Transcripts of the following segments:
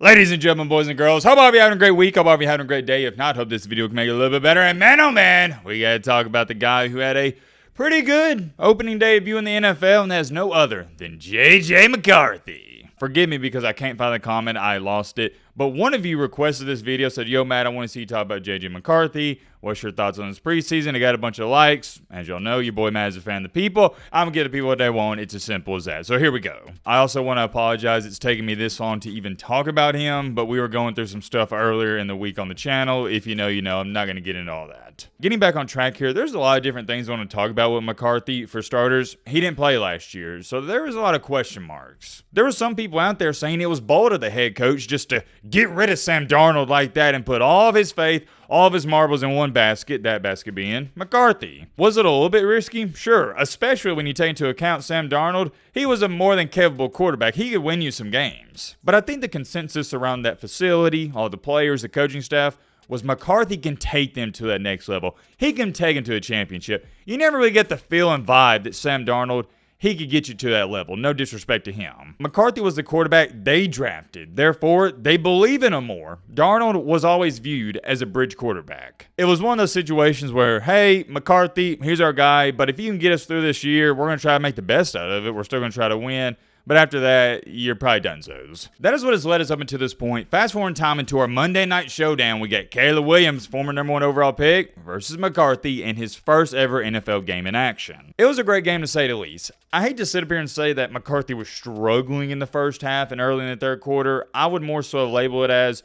Ladies and gentlemen, boys and girls, hope all of you having a great week. Hope all of you having a great day. If not, hope this video can make it a little bit better. And man, oh man, we got to talk about the guy who had a pretty good opening debut in the NFL, and that's no other than J.J. McCarthy. Forgive me because I can't find the comment. I lost it. But one of you requested this video, said, yo, Matt, I want to see you talk about J.J. McCarthy. What's your thoughts on this preseason? I got a bunch of likes. As y'all know, your boy Matt is a fan of the people. I'm going to get the people what they want. It's as simple as that. So here we go. I also want to apologize. It's taken me this long to even talk about him, but we were going through some stuff earlier in the week on the channel. If you know, you know. I'm not going to get into all that. Getting back on track here, there's a lot of different things I want to talk about with McCarthy. For starters, he didn't play last year, so there was a lot of question marks. There were some people out there saying it was bold of the head coach just to get rid of Sam Darnold like that and put all of his faith, all of his marbles in one basket, that basket being McCarthy. Was it a little bit risky? Sure, especially when you take into account Sam Darnold. He was a more than capable quarterback. He could win you some games. But I think the consensus around that facility, all the players, the coaching staff, was McCarthy can take them to that next level. He can take them to a championship. You never really get the feel and vibe that Sam Darnold, he could get you to that level. No disrespect to him. McCarthy was the quarterback they drafted. Therefore, they believe in him more. Darnold was always viewed as a bridge quarterback. It was one of those situations where, hey, McCarthy, here's our guy, but if you can get us through this year, we're going to try to make the best out of it. We're still going to try to win. But after that, you're probably donezo's. That is what has led us up until this point. Fast forward in time into our Monday night showdown. We got Caleb Williams, former #1 overall pick, versus McCarthy in his first ever NFL game in action. It was a great game to say the least. I hate to sit up here and say that McCarthy was struggling in the first half and early in the third quarter. I would more so label it as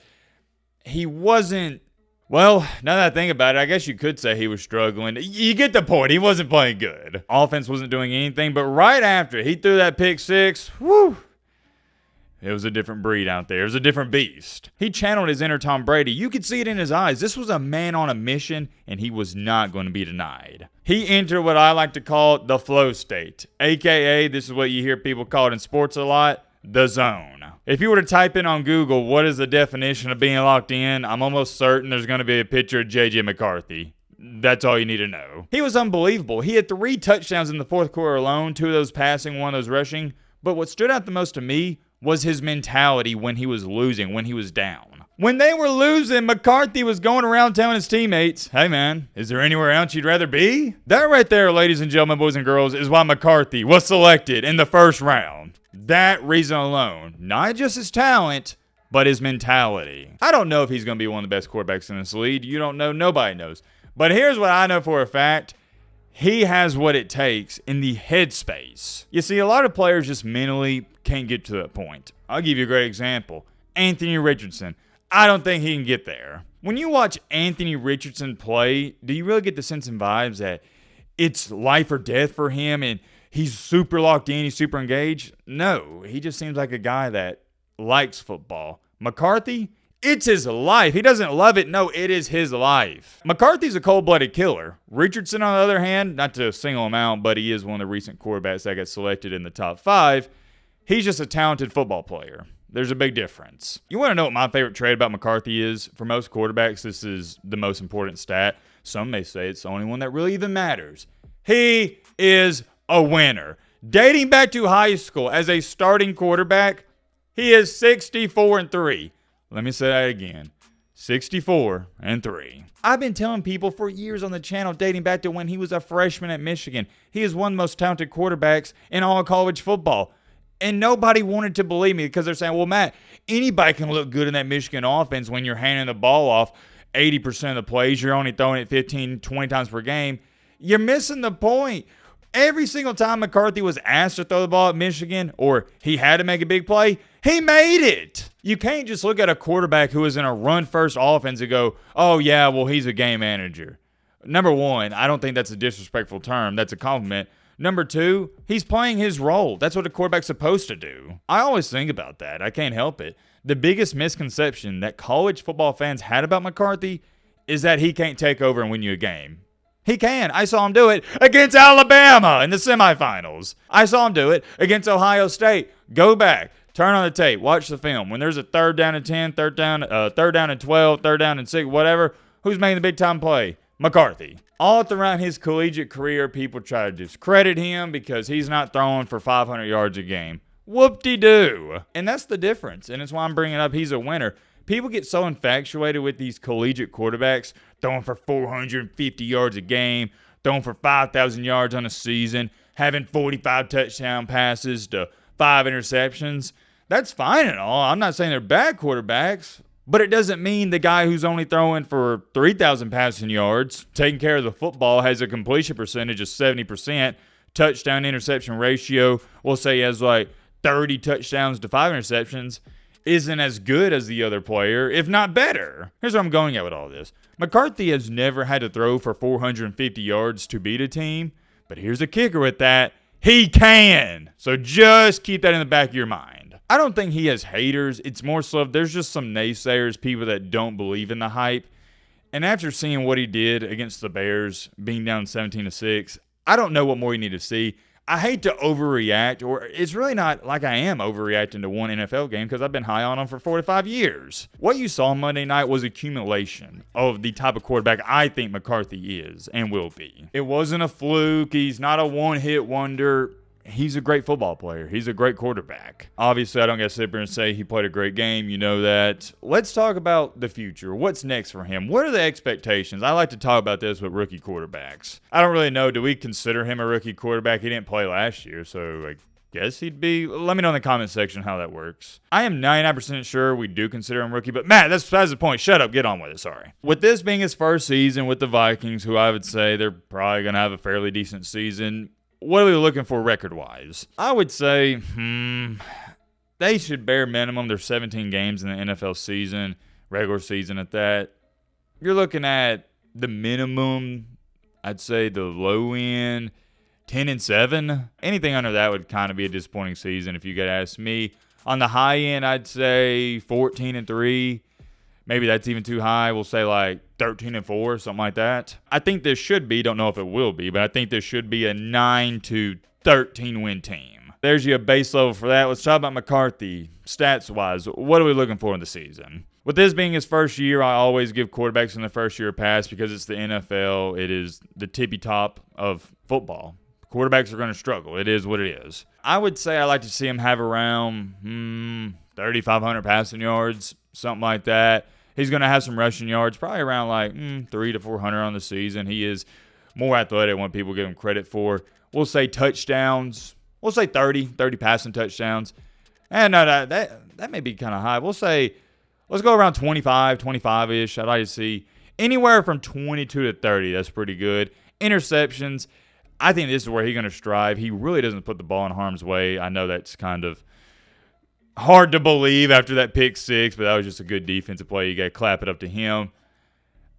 he wasn't. Well, now that I think about it, I guess you could say he was struggling. You get the point. He wasn't playing good. Offense wasn't doing anything, but right after he threw that pick six, whew, it was a different breed out there. It was a different beast. He channeled his inner Tom Brady. You could see it in his eyes. This was a man on a mission, and he was not going to be denied. He entered what I like to call the flow state, a.k.a. this is what you hear people call it in sports a lot, the zone. If you were to type in on Google, what is the definition of being locked in, I'm almost certain there's going to be a picture of J.J. McCarthy. That's all you need to know. He was unbelievable. He had 3 touchdowns in the fourth quarter alone, 2 of those passing, 1 of those rushing. But what stood out the most to me was his mentality when he was losing, when he was down. When they were losing, McCarthy was going around telling his teammates, hey man, is there anywhere else you'd rather be? That right there, ladies and gentlemen, boys and girls, is why McCarthy was selected in the first round. That reason alone, not just his talent, but his mentality. I don't know if he's going to be one of the best quarterbacks in this league. You don't know. Nobody knows. But here's what I know for a fact. He has what it takes in the headspace. You see, a lot of players just mentally can't get to that point. I'll give you a great example. Anthony Richardson. I don't think he can get there. When you watch Anthony Richardson play, do you really get the sense and vibes that it's life or death for him and he's super locked in, he's super engaged? No, he just seems like a guy that likes football. McCarthy, it's his life. He doesn't love it. No, it is his life. McCarthy's a cold-blooded killer. Richardson, on the other hand, not to single him out, but he is one of the recent quarterbacks that got selected in the top 5. He's just a talented football player. There's a big difference. You want to know what my favorite trait about McCarthy is? For most quarterbacks, this is the most important stat. Some may say it's the only one that really even matters. He is a winner. Dating back to high school as a starting quarterback, he is 64-3. Let me say that again. 64-3. I've been telling people for years on the channel, dating back to when he was a freshman at Michigan, he is one of the most talented quarterbacks in all of college football. And nobody wanted to believe me because they're saying, well, Matt, anybody can look good in that Michigan offense when you're handing the ball off 80% of the plays. You're only throwing it 15, 20 times per game. You're missing the point. Every single time McCarthy was asked to throw the ball at Michigan or he had to make a big play, he made it. You can't just look at a quarterback who is in a run-first offense and go, oh, yeah, well, he's a game manager. Number one, I don't think that's a disrespectful term. That's a compliment. Number 2, he's playing his role. That's what a quarterback's supposed to do. I always think about that. I can't help it. The biggest misconception that college football fans had about McCarthy is that he can't take over and win you a game. He can. I saw him do it against Alabama in the semifinals. I saw him do it against Ohio State. Go back. Turn on the tape. Watch the film. When there's a 3rd down and 10, 3rd down and 12, 3rd down and 6, whatever, who's making the big-time play? McCarthy. All throughout his collegiate career, people try to discredit him because he's not throwing for 500 yards a game. Whoop-de-doo. And that's the difference. And it's why I'm bringing up he's a winner. People get so infatuated with these collegiate quarterbacks throwing for 450 yards a game, throwing for 5,000 yards on a season, having 45 touchdown passes to 5 interceptions. That's fine and all. I'm not saying they're bad quarterbacks, but it doesn't mean the guy who's only throwing for 3,000 passing yards, taking care of the football, has a completion percentage of 70%, touchdown interception ratio, we'll say he has like 30 touchdowns to 5 interceptions, isn't as good as the other player, if not better. Here's where I'm going at with all this. McCarthy has never had to throw for 450 yards to beat a team, but here's the kicker with that. He can. So just keep that in the back of your mind. I don't think he has haters. It's more so there's just some naysayers, people that don't believe in the hype. And after seeing what he did against the Bears, being down 17-6, I don't know what more you need to see. I hate to overreact, or it's really not like I am overreacting to one NFL game because I've been high on him for 4 to 5 years. What you saw Monday night was accumulation of the type of quarterback I think McCarthy is and will be. It wasn't a fluke. He's not a one-hit wonder. He's a great football player. He's a great quarterback. Obviously, I don't got to sit here and say he played a great game. You know that. Let's talk about the future. What's next for him? What are the expectations? I like to talk about this with rookie quarterbacks. I don't really know. Do we consider him a rookie quarterback? He didn't play last year, so I guess he'd be. Let me know in the comment section how that works. I am 99% sure we do consider him rookie, but Matt, that's besides the point. Shut up. Get on with it. Sorry. With this being his first season with the Vikings, who I would say they're probably going to have a fairly decent season, what are we looking for record-wise? I would say, they should bare minimum. There's 17 games in the NFL season, regular season at that. You're looking at the minimum, I'd say the low end, 10-7. Anything under that would kind of be a disappointing season if you could ask me. On the high end, I'd say 14-3. Maybe that's even too high. We'll say like 13-4, something like that. I think this should be, don't know if it will be, but I think this should be a 9-13 win team. There's your base level for that. Let's talk about McCarthy. Stats-wise, what are we looking for in the season? With this being his first year, I always give quarterbacks in the first year a pass because it's the NFL. It is the tippy top of football. Quarterbacks are going to struggle. It is what it is. I would say I like to see him have around 3,500 passing yards, something like that. He's going to have some rushing yards, probably around like 300 to 400 on the season. He is more athletic than what people give him credit for. We'll say touchdowns. We'll say 30 passing touchdowns. And no, that may be kind of high. We'll say, let's go around 25-ish. I'd like to see anywhere from 22 to 30. That's pretty good. Interceptions, I think this is where he's going to strive. He really doesn't put the ball in harm's way. I know that's kind of hard to believe after that pick six, but that was just a good defensive play. You got to clap it up to him.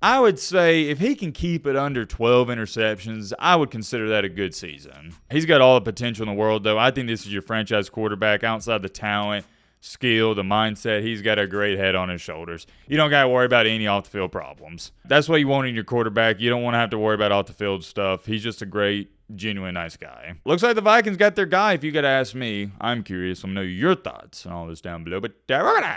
I would say if he can keep it under 12 interceptions, I would consider that a good season. He's got all the potential in the world, though. I think this is your franchise quarterback outside the talent, skill, the mindset. He's got a great head on his shoulders. You don't got to worry about any off-the-field problems. That's what you want in your quarterback. You don't want to have to worry about off-the-field stuff. He's just a great, genuine, nice guy. Looks like the Vikings got their guy, if you got to ask me. I'm curious. Let me know your thoughts on all this down below. But we're going to